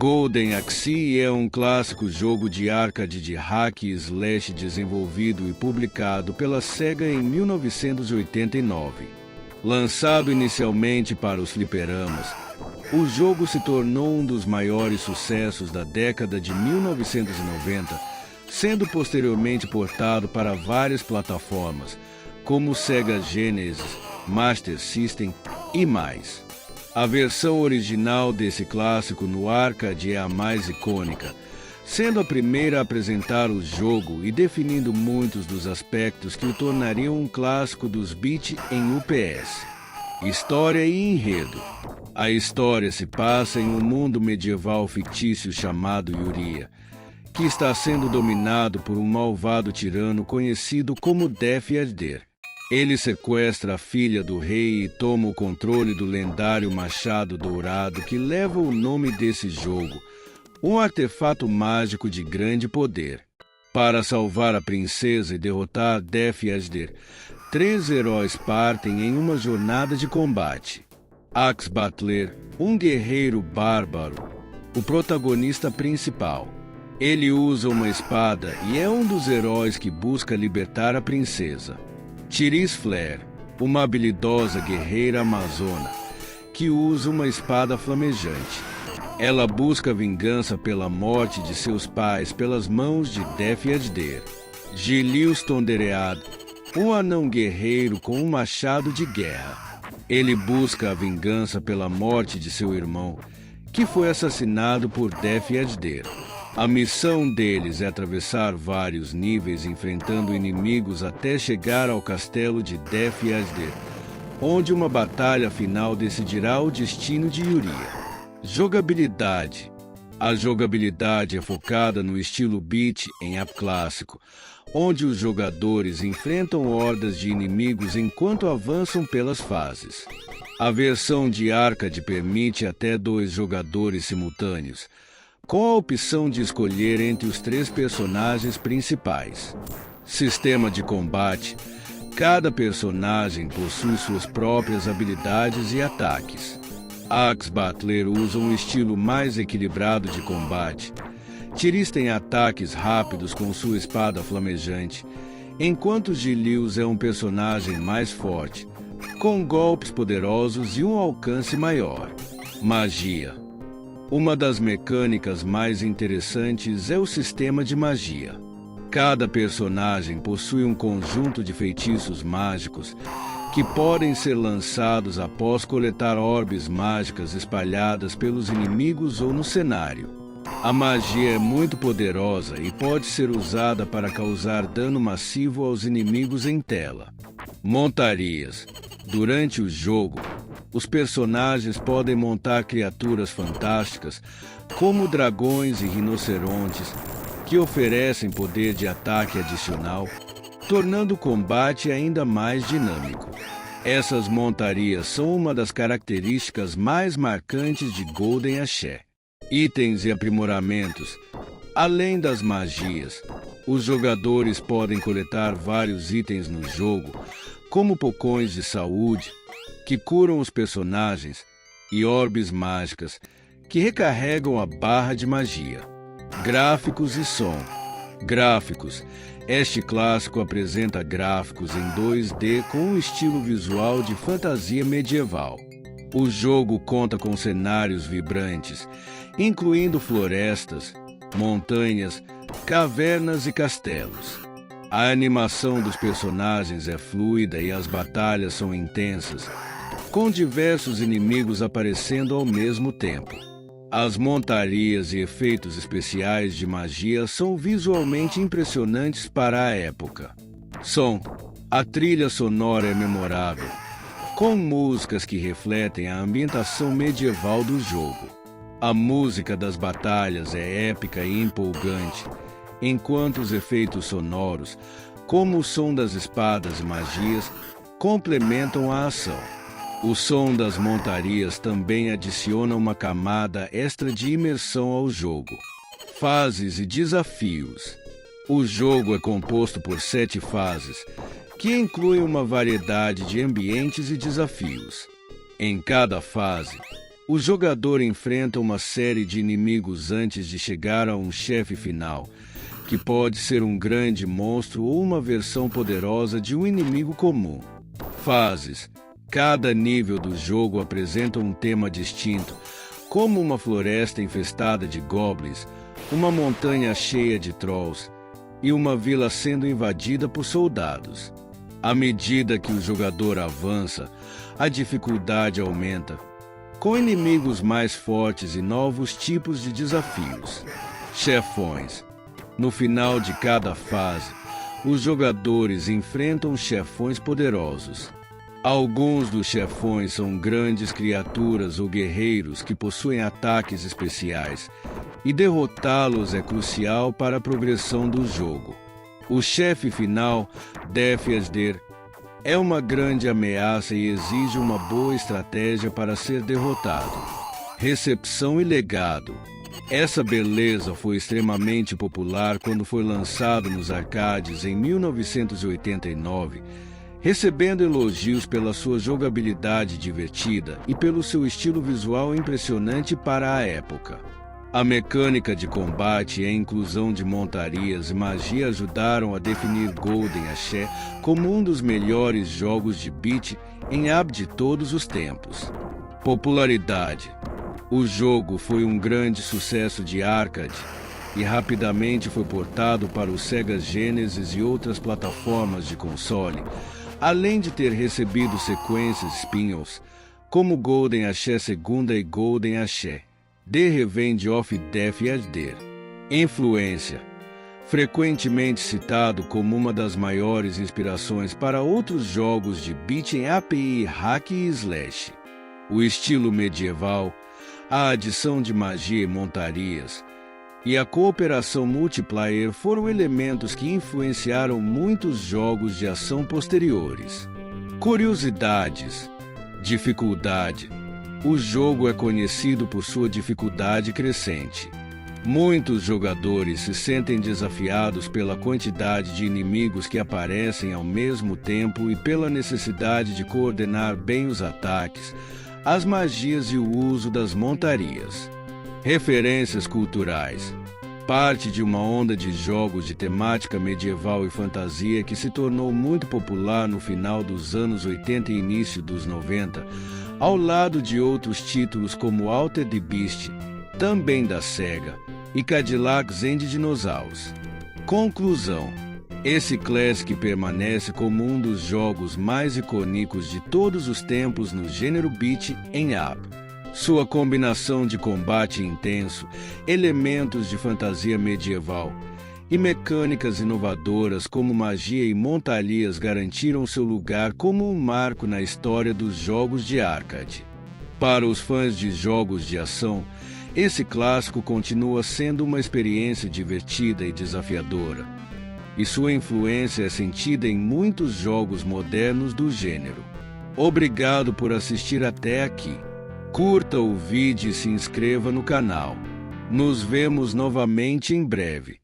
Golden Axe é um clássico jogo de arcade de hack e slash desenvolvido e publicado pela Sega em 1989. Lançado inicialmente para os fliperamas, o jogo se tornou um dos maiores sucessos da década de 1990, sendo posteriormente portado para várias plataformas, como o Sega Genesis, Master System e mais. A versão original desse clássico no arcade é a mais icônica, sendo a primeira a apresentar o jogo e definindo muitos dos aspectos que o tornariam um clássico dos beat em UPS. História e enredo. A história se passa em um mundo medieval fictício chamado Yuria, que está sendo dominado por um malvado tirano conhecido como Death Adder. Ele sequestra a filha do rei e toma o controle do lendário machado dourado que leva o nome desse jogo, um artefato mágico de grande poder. Para salvar a princesa e derrotar Death Adder, 3 heróis partem em uma jornada de combate. Axe Battler, um guerreiro bárbaro, o protagonista principal. Ele usa uma espada e é um dos heróis que busca libertar a princesa. Tyrese Flare, uma habilidosa guerreira amazona, que usa uma espada flamejante. Ela busca vingança pela morte de seus pais pelas mãos de Death Adder. Gilius Tonderead, um anão guerreiro com um machado de guerra. Ele busca a vingança pela morte de seu irmão, que foi assassinado por Death Adder. A missão deles é atravessar vários níveis enfrentando inimigos até chegar ao castelo de Death Adder, onde uma batalha final decidirá o destino de Yuria. Jogabilidade. A jogabilidade é focada no estilo beat em up clássico, onde os jogadores enfrentam hordas de inimigos enquanto avançam pelas fases. A versão de arcade permite até 2 jogadores simultâneos, com a opção de escolher entre os 3 personagens principais. Sistema de combate. Cada personagem possui suas próprias habilidades e ataques. Axe Battler usa um estilo mais equilibrado de combate. Tyrese tem ataques rápidos com sua espada flamejante, enquanto Gilius é um personagem mais forte, com golpes poderosos e um alcance maior. Magia. Uma das mecânicas mais interessantes é o sistema de magia. Cada personagem possui um conjunto de feitiços mágicos que podem ser lançados após coletar orbes mágicas espalhadas pelos inimigos ou no cenário. A magia é muito poderosa e pode ser usada para causar dano massivo aos inimigos em tela. Montarias. Durante o jogo, os personagens podem montar criaturas fantásticas, como dragões e rinocerontes, que oferecem poder de ataque adicional, tornando o combate ainda mais dinâmico. Essas montarias são uma das características mais marcantes de Golden Axe. Itens e aprimoramentos. Além das magias, os jogadores podem coletar vários itens no jogo, como pocões de saúde, que curam os personagens, e orbes mágicas, que recarregam a barra de magia. Gráficos e som. Gráficos. Este clássico apresenta gráficos em 2D com um estilo visual de fantasia medieval. O jogo conta com cenários vibrantes, incluindo florestas, montanhas, cavernas e castelos. A animação dos personagens é fluida e as batalhas são intensas, com diversos inimigos aparecendo ao mesmo tempo. As montarias e efeitos especiais de magia são visualmente impressionantes para a época. Som. A trilha sonora é memorável, com músicas que refletem a ambientação medieval do jogo. A música das batalhas é épica e empolgante, enquanto os efeitos sonoros, como o som das espadas e magias, complementam a ação. O som das montarias também adiciona uma camada extra de imersão ao jogo. Fases e desafios. O jogo é composto por 7 fases, que incluem uma variedade de ambientes e desafios. Em cada fase, O jogador enfrenta uma série de inimigos antes de chegar a um chefe final, que pode ser um grande monstro ou uma versão poderosa de um inimigo comum. Fases. Cada nível do jogo apresenta um tema distinto, como uma floresta infestada de goblins, uma montanha cheia de trolls e uma vila sendo invadida por soldados. À medida que o jogador avança, a dificuldade aumenta, com inimigos mais fortes e novos tipos de desafios. Chefões. No final de cada fase, os jogadores enfrentam chefões poderosos. Alguns dos chefões são grandes criaturas ou guerreiros que possuem ataques especiais, e derrotá-los é crucial para a progressão do jogo. O chefe final, Death Asder, é uma grande ameaça e exige uma boa estratégia para ser derrotado. Recepção e legado. Essa beleza foi extremamente popular quando foi lançado nos arcades em 1989, recebendo elogios pela sua jogabilidade divertida e pelo seu estilo visual impressionante para a época. A mecânica de combate e a inclusão de montarias e magia ajudaram a definir Golden Axe como um dos melhores jogos de beat em up de todos os tempos. Popularidade. O jogo foi um grande sucesso de arcade e rapidamente foi portado para o Sega Genesis e outras plataformas de console, além de ter recebido sequências spin-offs como Golden Axe Segunda e Golden Axe The Revenge of Death Asder. Influência. Frequentemente citado como uma das maiores inspirações para outros jogos de beat'em up e hack e slash. O estilo medieval, a adição de magia e montarias, e a cooperação multiplayer foram elementos que influenciaram muitos jogos de ação posteriores. Curiosidades. Dificuldade. O jogo é conhecido por sua dificuldade crescente. Muitos jogadores se sentem desafiados pela quantidade de inimigos que aparecem ao mesmo tempo e pela necessidade de coordenar bem os ataques, as magias e o uso das montarias. Referências culturais. Parte de uma onda de jogos de temática medieval e fantasia que se tornou muito popular no final dos anos 80 e início dos 90, ao lado de outros títulos como Altered Beast, também da Sega, e Cadillac Zen Dinosaurs. Conclusão. Esse Classic permanece como um dos jogos mais icônicos de todos os tempos no gênero beat-em up. Sua combinação de combate intenso, elementos de fantasia medieval e mecânicas inovadoras como magia e montarias garantiram seu lugar como um marco na história dos jogos de arcade. Para os fãs de jogos de ação, esse clássico continua sendo uma experiência divertida e desafiadora, e sua influência é sentida em muitos jogos modernos do gênero. Obrigado por assistir até aqui. Curta o vídeo e se inscreva no canal. Nos vemos novamente em breve.